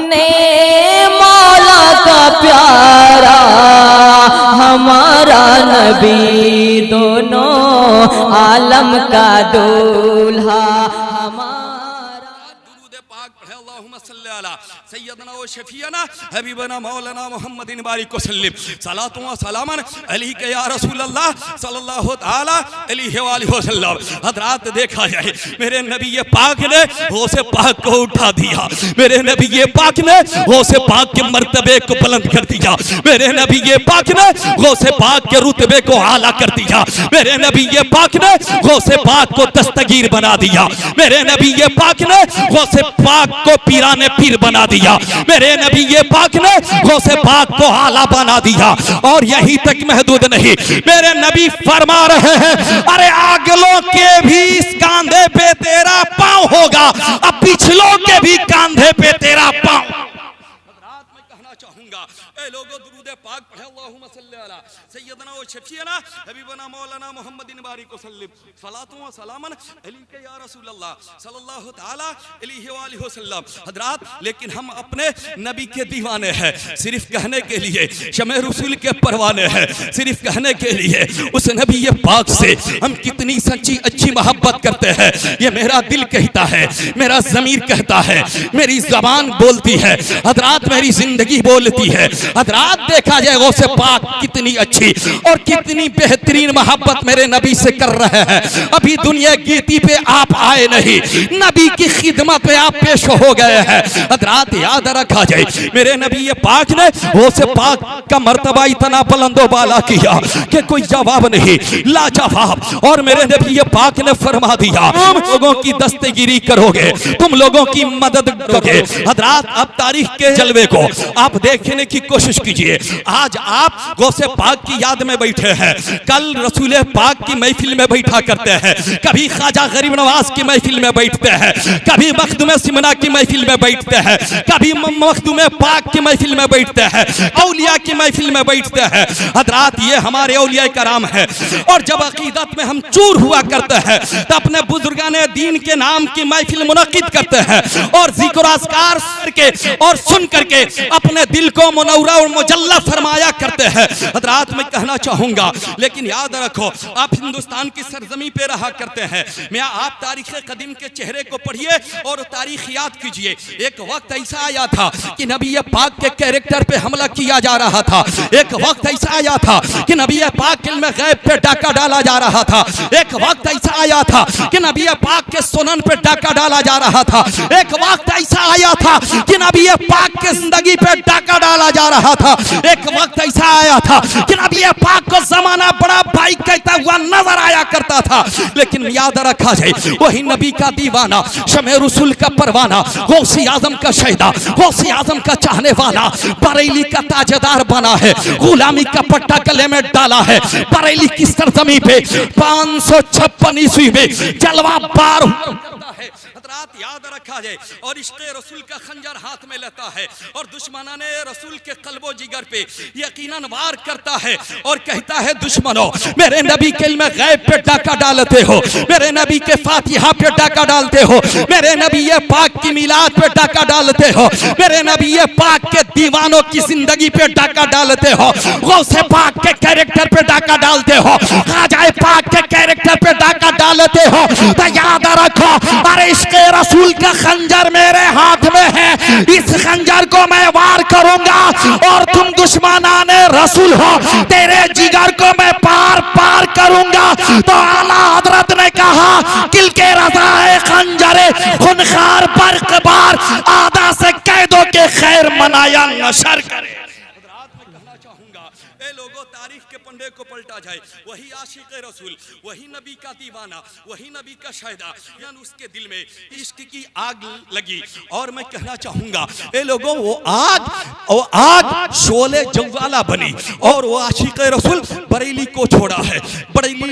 अपने मौला का प्यारा हमारा नबी, दोनों आलम का दूल्हा हमारा। दुरूद पाक पढ़े अल्लाहुम्मा सल्ली अला सय्यदना व शफीअना हबीबना मौलाना मुहम्मदिन बारिक व सल्लिम सलातु व सलामन अलैका या रसूल अल्लाह सल्लल्लाहु तआला अलैहि व सल्लम। हजरात देखा जाए मेरे नबी ये पाक ने गौसे पाक को उठा दिया, मेरे नबी ये पाक ने गौसे पाक के मर्तबे को बुलंद कर दिया, मेरे नबी ये पाक ने गौसे पाक के रुतबे को आला कर दिया, मेरे नबी ये पाक ने गौसे पाक को दस्तगीर बना दिया, मेरे नबी ये पाक ने गौसे पाक को पीराने पीर बना दिया, मेरे नबी ये पाक ने गौसे पाक को आला बना दिया। और यहीं तक महदूद नहीं, मेरे नबी फरमा रहे हैं अरे आगलों के भी इस कांधे पे तेरा पांव होगा, अब पिछलों के भी कांधे पे तेरा पांव। रात में कहना चाहूंगा ए लोगों दुरूद पाक पढ़े अल्लाहुम्मा सल्ली अला सय्यदना व शफीअना हबीबना मौलाना मुहम्मदिन बारिक व सल्लिम सलातु व सलामन अलैका या रसूल अल्लाह सल्लल्लाहु तआला अलैहि व सल्लम। हजरात लेकिन हम अपने नबी के दीवाने हैं, सिर्फ कहने के लिए शमे रसूल के परवाने हैं, सिर्फ कहने के लिए उस नबी ये पाक से हम कितनी सच्ची अच्छी मोहब्बत करते हैं ये मेरा दिल कहता है, मेरा ज़मीर कहता है, मेरी ज़बान बोलती है, हजरात मेरी जिंदगी बोलती है। हजरात देखा जाए गौसे पाक कितनी अच्छी और कितनी बेहतरीन मोहब्बत मेरे नबी से कर रहे हैं। अभी दुनिया गिरती पे आप आए नहीं, नबी की खिदमत पे आप पेश हो गए हैं। हजरात याद रखा जाए मेरे नबी ये पाक ने गौसे पाक का मर्तबा इतना बुलंदो बाला किया कि कोई जवाब नहीं, लाजवाब। और मेरे नबी ये पाक ने फरमा दिया तुम लोगों की दस्तगिरी करोगे, तुम लोगों की मदद करोगे। हजरात अब तारीख के जलवे को आप देखने की कोशिश कीजिए। आज आप गौसे पाक की याद में बैठे हैं, कल रसूल पाक की महफिल में बैठा करते हैं, कभी ख्वाजा गरीब नवाज की महफिल में बैठते हैं, कभी मखदूम सिमना की महफिल में बैठते हैं, कभी मखदूम पाक की महफिल में बैठते हैं, औलिया की महफिल में बैठते हैं। हजरात ये हमारे औलिया कराम है। और जब अकीदत में हम चूर हुआ करते हैं तो अपने बुजुर्गाने दीन के नाम की महफिल मुनक्किद करते हैं और जिक्र अस्कार करके और सुन करके अपने दिल को मुनव्वर और मुजल्ला फरमाया करते हैं। हजरात मैं कहना चाहूंगा लेकिन याद रखो आप हिंदुस्तान की सरजमी पे रहा करते हैं, मैं आप तारीख कदीम के चेहरे को पढ़िए और तारीख याद कीजिए। एक वक्त ऐसा आया था कि नबी पाक के कैरेक्टर पे हमला किया जा रहा था, एक वक्त ऐसा आया था कि नबी पाक के इल्म गैब पे डाका डाला जा रहा था, एक वक्त ऐसा आया था कि नबी पाक के सुनन पे डाका डाला जा रहा था, एक वक्त ऐसा आया था कि नबी पाक के जिंदगी पे डाका डाला जा रहा था, एक वक्त ऐसा आया था कि नबी पाक को जमाना बड़ा भाई कहता हुआ नजर आया करता था। लेकिन याद रखा जाए वही नबी का दीवाना, शमे रसूल का परवाना, गौसे आजम का शहीदा, गौसे आजम का चाहने वाला, बरेली का ताजदार बना है, गुलामी का पट्टा गले में डाला है, बरेली की सरजमी पे 556 ईस्वी में जलवा पार करता है। हजरात याद रखा जाए और इश्क़े रसूल का खंजर हाथ में लेता है और दुश्मनाने रसूल के कल्बो जिगर पे यकीनन वार करता है और कहता है दुश्मनों मेरे नबी के इल्म गैब पे डाका डालते हो, मेरे नबी के फातिहा पे डाका डालते हो, मेरे नबी ये पाक की मिलाद पे डाका डालते हो, मेरे नबी ये पाक के दीवानों की जिंदगी पे डाका डालते हो, गौसे पाक के कैरेक्टर पे डाका डालते हो, ख्वाजा पाक के कैरेक्टर पे डाका डालते हो। तो याद रखो अरे इश्क़े रसूल का खंजर मेरे हाथ में है, इस खंजर को मैं वार करूंगा और तुम दुश्मनाने रसूल हो, तेरे जिगर को मैं पार पार करूंगा। तो आला हजरत ने कहा किल के रज़ाए खंजरे खुनखार बर्क बार आदा से कैदों के खैर मनाया नशर करे। लोगों तारीख के पंडे को पलटा जाए वही आशिक रसूल, वही नबी का दीवाना, वही नबी का शायदा, यानी उसके दिल में इश्क की आग लगी। और मैं कहना चाहूंगा ए लोगों वो आग शोले जवाला बनी और वो आशिक रसूल बरेली को छोड़ा है,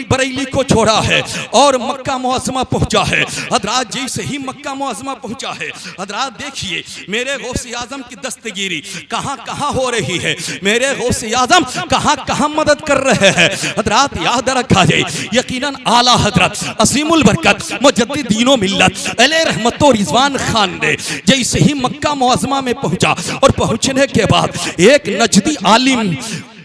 बरेली को छोड़ा है और मक्का मुअज़्ज़मा पहुंचा है। हजरात जैसे ही मक्का मुअज़्ज़मा पहुंचा है हजरात देखिए मेरे गौसे आजम की दस्तगिरी कहां कहां हो रही है। मेरे गौसे आजम कहां कहां मदद कर रहे हैं। हजरात याद रखा जाए, यकीनन आला हजरत असीमुल बरकत मुजद्दिद दीनो मिल्लत अलैहि रहमतो रिजवान खान ने जैसे ही मक्का मुअज़्ज़मा में पहुंचा और पहुंचने के बाद एक नजदी आलिम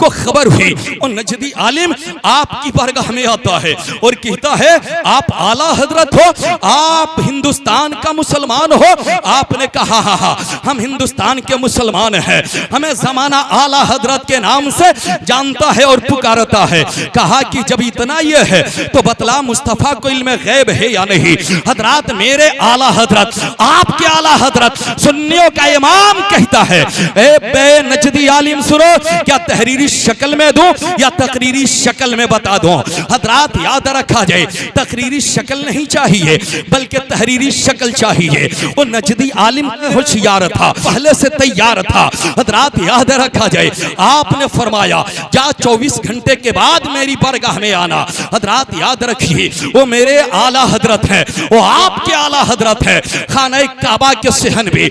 को खबर हुई, और नजदी आलिम आपकी बारगाह में आता है और कहता है आप आला हजरत हो, आप हिंदुस्तान का मुसलमान हो। आपने कहा हाँ हाँ हम हिंदुस्तान के मुसलमान हैं, हमें जमाना आला हजरत के नाम से जानता है और पुकारता है। कहा कि जब इतना ये है तो बतला मुस्तफा को इल्म गैब है या नहीं। हजरत मेरे आला हजरत, आपके आला हजरत सुन्नियों का इमाम कहता है, ए बे नजदी आलिम सुनो, क्या तहरीरी शक्ल में दूं या तकरीरी शक्ल में बता दूं। हजरात याद रखा जाए, तकरीरी शक्ल नहीं चाहिए बल्कि तहरीरी शक्ल चाहिए। वो नजदी आलिम होशियार था, पहले से तैयार था। हजरात याद रखा जाए, आपने फरमाया जा 24 घंटे के बाद मेरी बारगाह में आना। हजरात याद रखिए, वो मेरे आला हजरत है, वो आपके आला हजरत है। खाना काबा के सहन में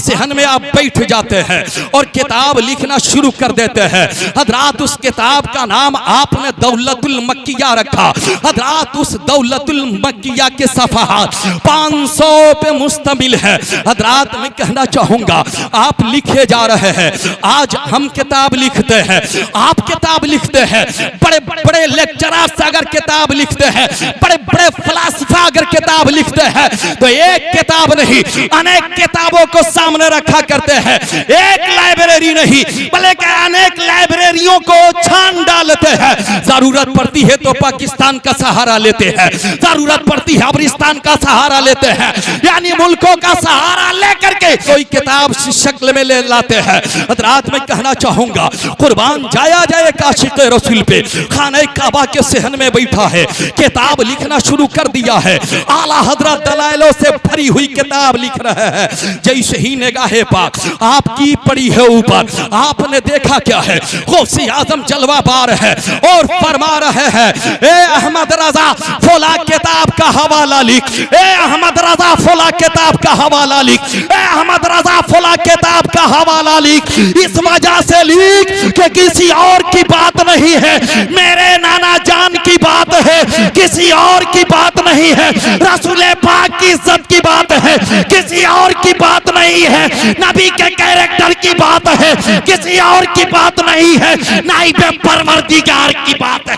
सेहन में आप बैठ जाते हैं और किताब लिखना शुरू कर देते हैं। हजरात उस किताब का नाम आपने दौलतुल मक्किया रखा। हजरात उस दौलतुल मक्किया के सफ़हात 500 पे मुश्तमिल है। हजरात मैं कहना चाहूंगा, आप लिखे जा रहे हैं, आज हम किताब लिखते हैं, आप किताब लिखते हैं, बड़े बड़े लेक्चरर्स अगर किताब लिखते हैं, बड़े बड़े फलसफा अगर किताब लिखते हैं, तो एक किताब नहीं अनेक किताबों को सामने रखा करते हैं। एक लाइब्रेरी नहीं बल्कि अनेक लाइब्रेरियों को छान डालते हैं। जरूरत पड़ती है तो पाकिस्तान का सहारा लेते हैं, जरूरत पड़ती है अफगानिस्तान का सहारा लेते हैं, यानी मुल्कों का सहारा लेकर के कोई किताब शक्ल में ले लाते हैं। हजरात मैं कहना चाहूंगा, कुर्बान जाया जाए काशिक रसूल पे, खाने काबा के सहन में बैठा है, किताब लिखना शुरू कर दिया है। आला हजरत दलाइलों से भरी हुई किताब लिख रहे हैं। जैसे ही निगाहे पाक आपकी पड़ी है ऊपर, आपने देखा क्या है, गौसे आजम जलवा बार है और फरमा रहे हैं, ए अहमद रजा फला किताब का हवाला लिख, ए अहमद रजा फला किताब का हवाला लिख, ए अहमद रजा फला किताब का हवाला लिख। इस वजह से लिख कि किसी और की बात नहीं है, मेरे नाना जान की बात है, किसी और की बात नहीं है, रसूल पाक की इज्जत की बात है, किसी और की बात नहीं है, नबी के कैरेक्टर की बात है, किसी और की बात नहीं है, नाइब परवरदिगार की बात है।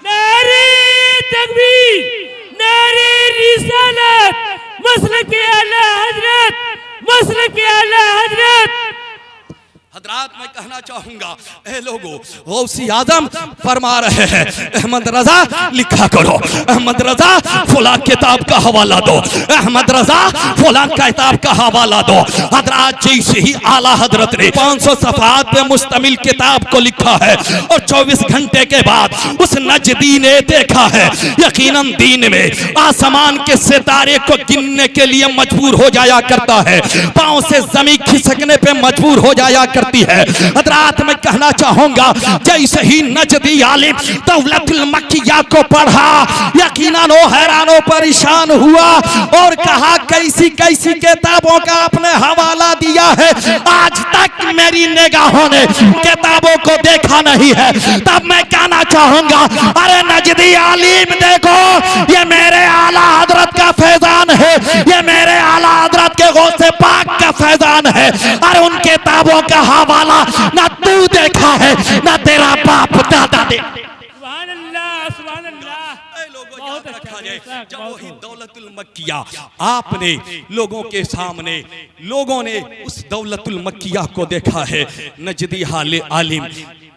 नारे तकबीर, नारे रिसालत, मसलक आला हजरत, मसलक आला हजरत। हजरात मैं कहना चाहूंगा, ए लोगों, गौसी आजम फरमा रहे हैं, अहमद रजा लिखा करो, अहमद रजा फला किताब का हवाला दो, अहमद रजा फला किताब का हवाला दो। हजरात जैसे ही आला हजरत ने 500 सफ़हात पे मुश्तमिल किताब को लिखा है और 24 घंटे के बाद उस नजदी ने देखा है, यकीनन दीन में आसमान के सितारे को गिनने के लिए मजबूर हो जाया करता है, पांव से जमीन खिसकने पे मजबूर हो जाया करती है। हजरात मैं कहना चाहूंगा, जैसे ही नजदी आलिम दौलतुल मक्किया को पढ़ा, यकीनन वो हैरानो परेशान हुआ और कहा कैसी कैसी किताबों का आपने हवाला दिया है, आज तक मेरी निगाहों ने किताबों को देखा नहीं है। तब मैं कहना चाहूंगा, अरे नजदी आलिम देखो, ये मेरे आला हजरत का फैजान है, ये मेरे आला हजरत के गौसे पाक का फैजान है। अरे उन किताबों का हवाला ना तू देखा है ना तेरा बाप दादा ने। सुभान अल्लाह, सुभान अल्लाह। याद रखा जाए, जब वही दौलतुल मक्किया आपने लोगों के सामने, लोगों ने उस दौलतुल मक्किया को देखा है, नजदी हाले आलिम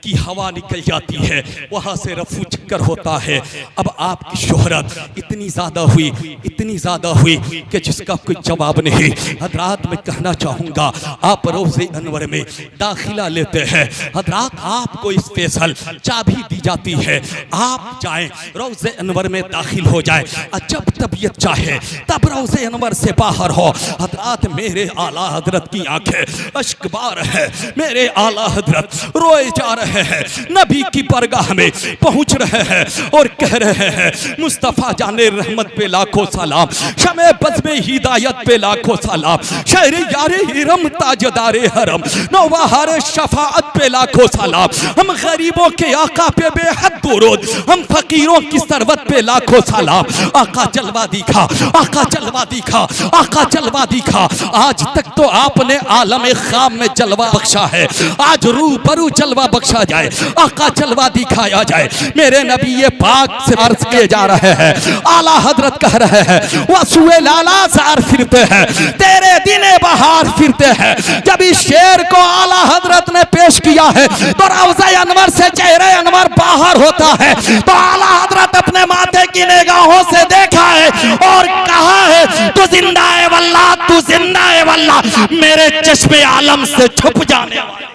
की हवा निकल जाती है, वहां से रफू चक्कर होता है। अब आपकी शोहरत इतनी ज्यादा हुई, इतनी ज्यादा हुई कि जिसका कोई जवाब नहीं। हजरात मैं कहना चाहूंगा, आप रोज़े अनवर में दाखिला लेते हैं, हजरात आपको स्पेशल चाबी दी जाती है, आप जाएं रोज़े अनवर में दाखिल हो जाए। और जब तबीयत चाहे तब रोज़े अनवर से बाहर हो। हजरात मेरे आला हजरत की आंखें अश्कबार है, मेरे आला हजरत रोए जा रहे हैं, नबी की बरगाह में पहुंच रहे हैं और कह रहे हैं मुस्तफ़ा जाने रहमत पे लाखों सलाम, शमे बज़्म हिदायत पे लाखों सलाम, शहरे यारे हिरम ताजदारे हरम, नौबहार शफाअत पे लाखों सलाम, हम गरीबों के आका पे बेहद दुरूद, हम फकीरों की सरवत पे लाखों सलाम। आका जलवा दिखा, आका जलवा दिखा, आका जलवा दिखा। आज तक तो आपने आलम खाम में जलवा बख्शा है, आज रूबरू जलवा बख्शा जाए, आका जलवा दिखाया जाए। मेरे नबी ये पाक से अर्ज किए जा रहे हैं, आला हजरत कह रहे हैं वसुए लाला जार फिरते हैं, तेरे दिने बहार फिरते हैं। जब इस शेर को आला हजरत ने पेश किया है तो रोज़े अनवर से चेहरे अनवर बाहर होता है, तो आला हजरत अपने माथे की निगाहों से देखा है और कहा है तू जिंदा है वल्लाह, तू जिंदा है वल्लाह, मेरे चश्मे आलम से छुप जाने वाला।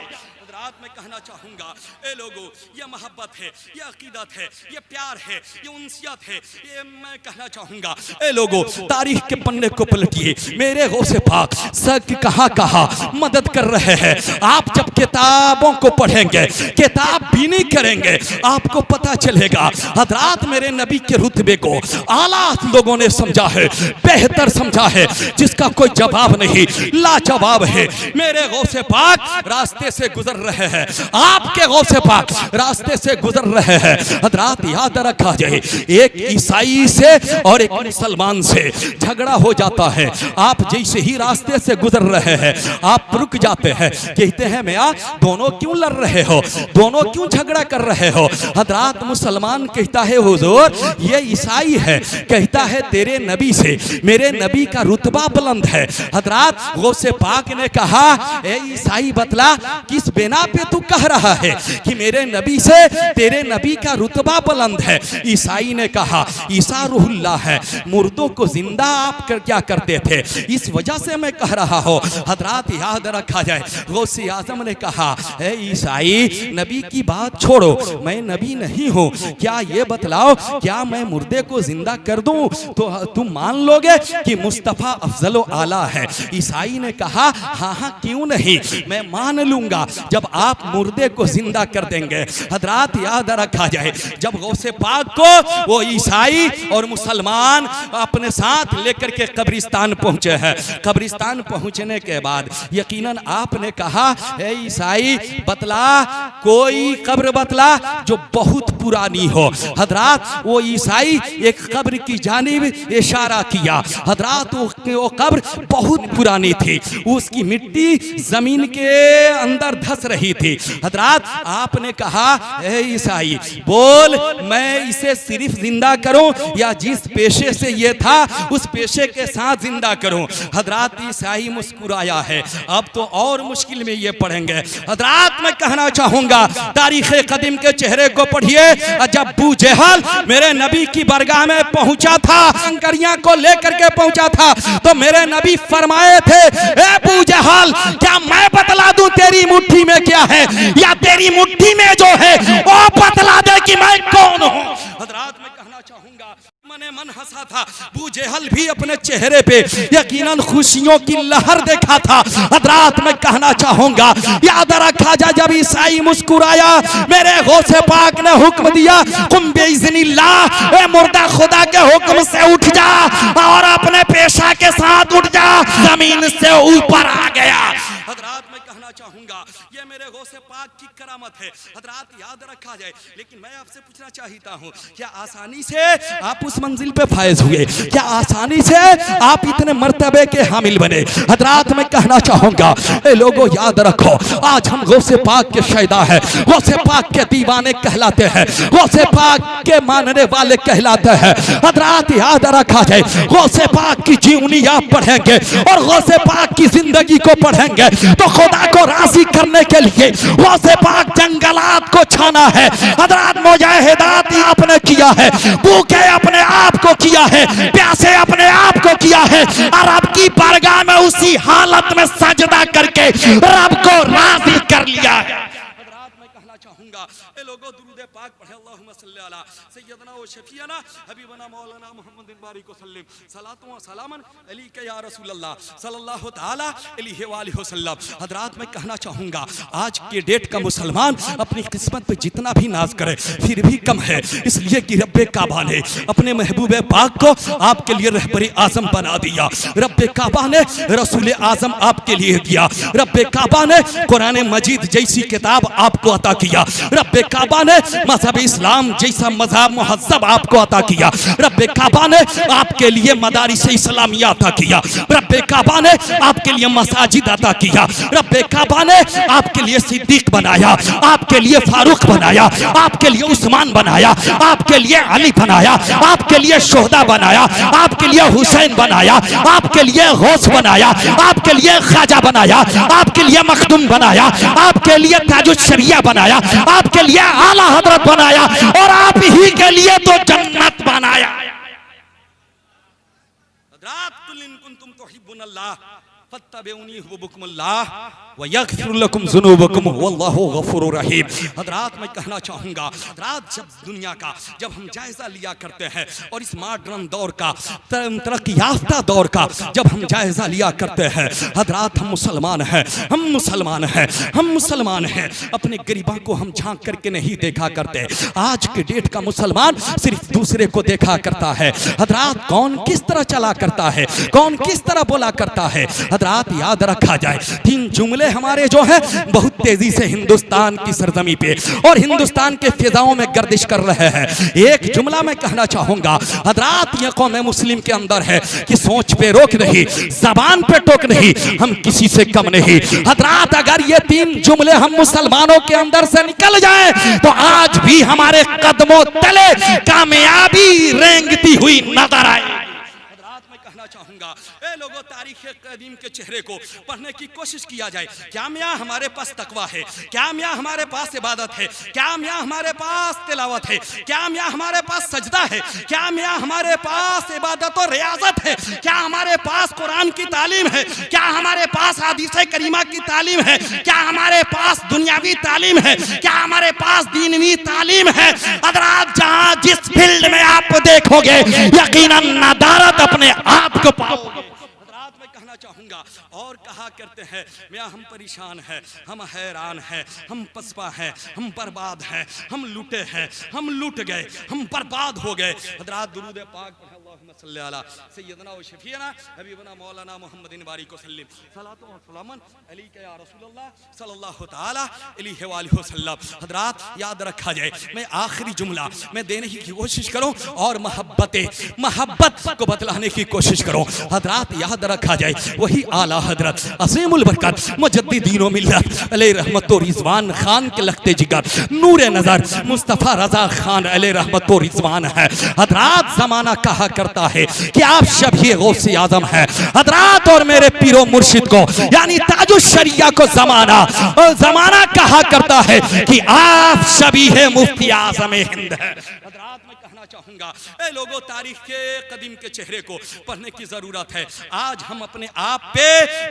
रात में कहना चाहूंगा ए लोगों, ये मोहब्बत है, ये अकीदत है, ये प्यार है, ये उनसियत है, ये मैं कहना चाहूंगा ए लोगों तारीख के पन्ने को पलटिए। मेरे गौसे पाक सक कहाँ कहाँ मदद कर रहे हैं। आप जब किताबों को पढ़ेंगे, किताब भी नहीं करेंगे, आपको पता चलेगा हजरात मेरे नबी के रुतबे को आला लोगों ने समझा है, बेहतर समझा है, जिसका कोई जवाब नहीं, लाजवाब है। मेरे गौसे पाक रास्ते से गुजर रहे हैं, आपके गौसे पाक रास्ते से गुजर रहे हैं। हजरात याद रखा जाए, एक ईसाई से और एक मुसलमान से झगड़ा हो जाता है। आप जैसे ही रास्ते से गुजर रहे हैं आप रुक जाते हैं, कहते हैं मियां दोनों क्यों लड़ रहे हो, दोनों क्यों झगड़ा कर रहे हो। हजरात मुसलमान कहता है हुजूर ये ईसाई है, कहता है तेरे नबी से मेरे नबी का रुतबा बुलंद है। हजरात गौसे पाक ने कहा ए ईसाई बतला किस बिना पे तू कह रहा है कि मेरे नबी से तेरे नबी का रुतबा बुलंद है। ईसाई ने कहा ईसा रूहुल्लाह है, मुर्दों को जिंदा आप क्या करते थे, इस वजह से मैं कह रहा हूँ। हजरात याद रखा जाए, गौसे आजम ने कहा ए ईसाई नबी की बात छोड़ो, मैं नबी नहीं हूँ, क्या ये बतलाओ क्या मैं मुर्दे को जिंदा कर दूं तो तुम मान लोगे कि मुस्तफ़ा अफजल आला है। ईसाई ने कहा हाँ हाँ क्यों नहीं, मैं मान लूंगा जब आप मुर्दे को जिंदा कर देंगे। हजरात याद रखा जाए, जब गौसे पाक को वो ईसाई और मुसलमान अपने साथ लेकर के कब्रिस्तान पहुंचे हैं, कब्रिस्तान पहुंचने के बाद यकीनन आपने कहा ए ईसाई बतला कोई कब्र बतला जो बहुत पुरानी हो। हजरात वो ईसाई एक कब्र की जानिब इशारा किया। हजरात वो कब्र बहुत पुरानी थी, उसकी मिट्टी जमीन के अंदर धस रही थी। हजरात आपने कहा ए ईसाई बोल मैं इसे सिर्फ जिंदा करूं या जिस पेशे से ये था उस पेशे के साथ जिंदा करूं। हजरात ईसाई मुस्कुराया है, अब तो और मुश्किल में ये पढ़ेंगे। हजरात मैं कहना चाहूंगा तारीख कदीम के चेहरे को पढ़िए। जब अबू जहल मेरे नबी की बरगाह में पहुंचा था, कंकरियां को लेकर के पहुंचा था, तो मेरे नबी फरमाए थे ए अबू जहल क्या मैं बतला दूं तेरी मुट्ठी में क्या है, या तेरी मुट्ठी में जो है वो बतला दे कि मैं कौन हूं। हजरात मैं कहना चाहूंगा मने मन हंसा था, अबू जहल भी अपने चेहरे पे यकीनन खुशियों की लहर देखा था। हजरात मैं कहना चाहूंगा याद रखा जा, जब ईसाई मुस्कुराया मेरे गौसे पाक ने हुक्म दिया कुम बिइज़्निल्लाह, ए मुर्दा खुदा के हुक्म से उठ जा और अपने पेशा के साथ उठ जा, जमीन से ऊपर आ गया। हजरात मैं कहना चाहूंगा ये मेरे गौसे पाक की करामत है। हजरात याद रखा जाए, लेकिन मैं आपसे पूछना चाहता हूँ क्या आसानी से आप उस मंजिल पे फायज हुए, क्या आसानी से आप इतने मर्तबे के हामिल बने। हजरात मैं कहना चाहूंगा ए लोगों याद रखो आज हम गौसे पाक के शहीदा है, गौसे पाक के दीवाने कहलाते हैं, गौसे पाक के मानने वाले कहलाते हैं। हजरात याद रखा जाए गौसे पाक की जीवनी आप पढ़ेंगे और गौसे पाक की जिंदगी को पढ़ेंगे तो खुदा को राजी करने के लिए गौसे पाक जंगलात को छाना है। हजरात मुजाहिदात आपने किया है, भूखे अपने आप को किया है, प्यासे अपने आप को किया है और रब की बारगाह में उसी हालत में सजदा करके रब को राजी कर लिया है। हजरात मैं कहना चाहूंगा चाहूंगा। ए लोगों दुरूद पाक पढ़े अल्लाहुम्मा सल्ली अला सय्यदना व शफीना हबीबना मौलाना मुहम्मदिन बारिक वसल्लम सलातु व सलामन अली के या रसूल अल्लाह सल्लल्लाहु तआला अलैहि वसल्लम। हजरात मैं कहना चाहूंगा आज के डेट का मुसलमान अपनी किस्मत पे जितना भी नाज करे फिर भी कम है, इसलिए कि रब्बे काबा ने अपने महबूब पाक को आपके लिए रहबरे आजम बना दिया। रब्बे काबा ने रसूल आजम आपके लिए दिया। रब्बे काबा ने कुरान मजीद जैसी किताब आपको अता किया। रब्बे काबा ने मजहब इस्लाम जैसा मजहब मुहज्जब आपको अता किया। रब्बे काबा ने आपके लिए मदारिस इस्लामिया अता किया। रब्बे काबा ने आपके लिए मसाजिद अता किया। रब्बे काबा ने आपके लिए सिद्दीक बनाया, आपके लिए फारूक बनाया, आपके लिए उस्मान बनाया, आपके लिए अली बनाया, आपके लिए शोहदा बनाया, आपके लिए हुसैन बनाया, आपके लिए गौस बनाया, आपके लिए ख्वाजा बनाया, आपके लिए मखदूम बनाया, आपके लिए ताजुश शरिया बनाया, आपके लिए आला हजरत बनाया और आप ही के लिए तो जन्नत बनाया। फत्तबिऊनी युहब्बुकुमुल्लाह व यगफिर लकुम ज़ुनूबकुम वल्लाहु गफूरुर रहीम। हज़रात मैं कहना चाहूँगा, हज़रात जब हम जायज़ा लिया करते हैं और इस मॉडर्न दौर का तरक्की याफ्ता दौर का जब हम जायज़ा लिया करते हैं, हज़रात हम मुसलमान हैं, हम मुसलमान हैं, हम मुसलमान हैं। अपने गरीबा को हम झांक करके नहीं देखा करते। आज के डेट का मुसलमान सिर्फ दूसरे को देखा करता है। हज़रात कौन किस तरह चला करता है, कौन किस तरह बोला करता है। हज़रात याद रखा जाए, 3 जुमले हमारे जो है बहुत तेजी से हिंदुस्तान की सरजमी पे और हिंदुस्तान के फिजाओं में गर्दिश कर रहे हैं। एक जुमला मैं कहना चाहूंगा, हज़रात ये कौम मुस्लिम के अंदर है कि सोच पे रोक नहीं, जबान पे टोक नहीं, हम किसी से कम नहीं। हज़रात अगर ये 3 जुमले हम मुसलमानों के अंदर से निकल जाए तो आज भी हमारे कदमों तले कामयाबी रेंगती हुई नजर आए। चाहूंगा ए लोगों तारीख कदीम के चेहरे को पढ़ने की कोशिश किया जाए। क्या मियाँ हमारे पास तकवा है, क्या मियाँ हमारे पास इबादत है, क्या मियाँ हमारे पास तिलावत है, क्या मियाँ हमारे पास सजदा है, क्या मियाँ हमारे पास इबादत और रियाजत है, क्या हमारे पास कुरान की तालीम है, क्या हमारे पास हदीस करीमा की तालीम है, क्या हमारे पास दुनियावी तालीम है, क्या हमारे पास दीनवी तालीम है। हज़रात जहाँ जिस फील्ड में आप देखोगे यकीनन नदारत अपने आप को पाओगे। हज़रात मैं कहना चाहूंगा और कहा करते हैं मियाँ हम परेशान हैं, हम हैरान हैं, हम पसपा हैं, हम बर्बाद हैं, हम लूटे हैं, हम लूट गए, हम बर्बाद हो गए। हज़रात दुरूद पाक पढ़े अल्लाहुम्मा सल्ली अला सय्यदना व शफीना हबीबना मौलाना मुहम्मदिन बारिक वसल्लम सलातु व सलामन अली के या रसूलल्लाह सल्लल्लाहु तआला अलैहि वसल्लम। हज़रात याद रखा जाए, मैं आखिरी जुमला मैं देने की कोशिश करूं और मोहब्बत को बतलाने की कोशिश करूं। हज़रात याद रखा जाए, वही आला हजरत अज़ीमुल बरकत मुजद्दिदीन व मिल्लत अलैहि रहमत व रिज़वान खान के लखते जिगर नूरे नजर मुस्तफ़ा रज़ा खान अलैहि रहमत व रिज़वान है। हज़रात ज़माना कहा करता है कि आप शबीह गौसे आज़म हैं। हज़रात और मेरे पीरो मुर्शिद को यानी ताजुश शरिया को ज़माना कहा करता है कि आप शबीह मुफ्ती आज़म हिंद है। चाहूंगा ए लोगों तारीख के कदीम के चेहरे को पढ़ने की जरूरत है। आज हम अपने आप पे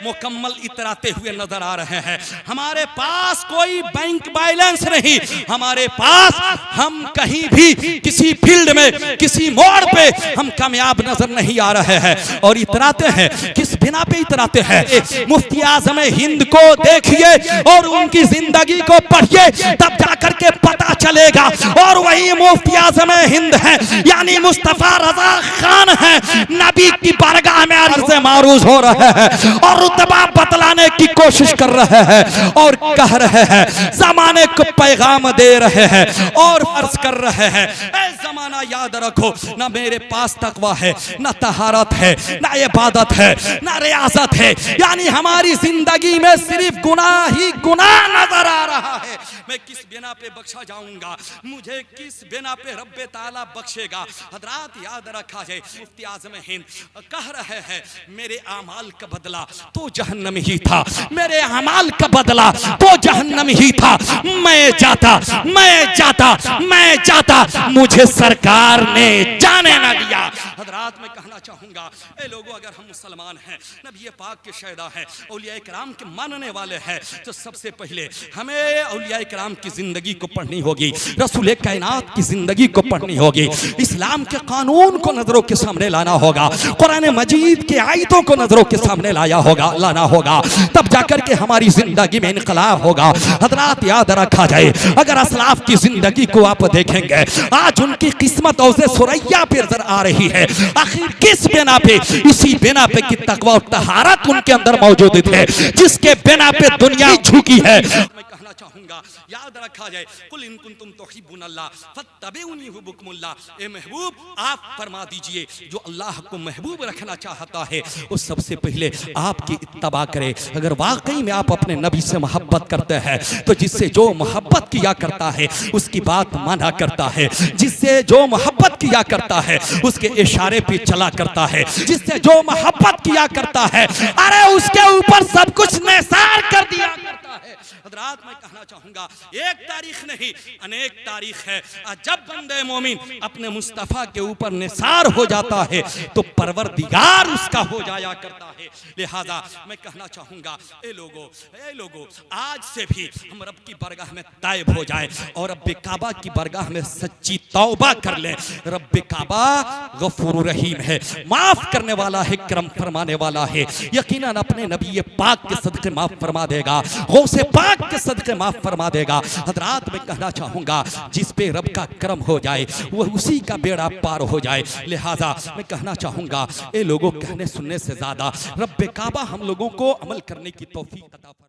मुकम्मल इतराते हुए नजर आ रहे हैं। हमारे पास कोई बैंक बैलेंस नहीं, हमारे पास हम कहीं भी किसी फील्ड में किसी मोड़ पे हम कामयाब नजर नहीं आ रहे हैं। और इतराते हैं किस बिना पे इतराते हैं? मुफ्ती आज़म हिंद को देखिए और उनकी जिंदगी को पढ़िए, तब जाकर के पता चलेगा। और वही मुफ्ती आज़म हिंद है यानी मुस्तफा रज़ा खान है, नबी की बारगाह में अर्ज़ मारूज हो रहे हैं और रुतबा बतलाने की कोशिश कर रहे हैं और कह रहे हैं, जमाने को पैगाम दे रहे हैं और अर्ज कर रहे हैं, ऐ जमाना याद रखो, ना मेरे पास तकवा है, ना तहारत है, ना इबादत है, ना रियाजत है, यानी हमारी जिंदगी में सिर्फ गुनाह ही गुनाह नजर आ रहा है। मैं किस बिना पे बख्शा जाऊंगा, मुझे किस बिना पे रब्बे ताला बख्शेगा? हज़रात याद रखा जाए, मुफ्ती आज़म हिंद कह रहे हैं, मेरे आमाल का बदला तो जहन्नम ही था, मेरे अमाल का बदला तो जहन्नम ही था। मैं जाता, मुझे सरकार ने जाने न दिया। हजरात मैं कहना चाहूँगा ए लोगों, अगर हम मुसलमान हैं, नबी पाक के शहदा हैं, औलिया इकराम के मानने वाले हैं, तो सबसे पहले हमें औलिया इकराम की ज़िंदगी को पढ़नी होगी, रसूल कायनात की ज़िंदगी को पढ़नी होगी, इस्लाम के कानून को नज़रों के सामने लाना होगा, कुरान मजीद के आयतों को नज़रों के सामने लाना होगा, तब जाकर के हमारी ज़िंदगी में इनकलाब होगा। हजरात याद रखा जाए, अगर असलाफ की ज़िंदगी को आप देखेंगे, आज उनकी किस्मत औज़े सुरैया पे नजर आ रही है। आखिर किस बिना पे? इसी बिना पे कि तकवा और तहारत उनके अंदर मौजूद है, जिसके बिना पे दुनिया झुकी है। मैं कहना चाहूंगा, याद रखा जाए, कुल इन कुंतुम तुहिब्बुनल्लाह फत्तबिउनी युहिब्बुकुमुल्लाह। ए महबूब, आप फरमा दीजिए, जो अल्लाह को महबूब रखना चाहता है वो सबसे पहले आपकी इत्तबा करे। अगर वाकई में आप अपने नबी से मोहब्बत करते हैं, तो जिससे जो मोहब्बत किया करता है उसकी बात माना करता है, जिससे जो मोहब्बत किया करता है उसके इशारे पे चला करता है, जिससे जो मोहब्बत किया करता है, अरे उसके ऊपर सब कुछ निसार कर दिया करता है। हजरात मैं कहना चाहूंगा, एक तारीख नहीं अनेक तारीख है। जब बंदे मोमिन अपने मुस्तफ़ा के ऊपर निसार हो जाता है तो परवरदिगार उसका हो जाया करता है। लिहाजा मैं कहना चाहूंगा, ए लोगो आज से भी हम रब की बरगाह में ताइब हो जाए और रब काबा की बरगाह में सच्ची तौबा कर ले। रब काबा गफूर रहीम है, माफ करने वाला है, करम फरमाने वाला है। यकीनन अपने नबी पाक के सदके माफ फरमा देगा, गौसे पाक के सदके माफ फरमा देगा। हजरात मैं कहना चाहूंगा, जिस पे रब का करम हो जाए वह उसी का बेड़ा पार हो जाए। लिहाजा मैं कहना चाहूंगा, ए लोगों, कहने सुनने से ज्यादा रब काबा हम लोगों को अमल करने की तौफीक अता फरमाए।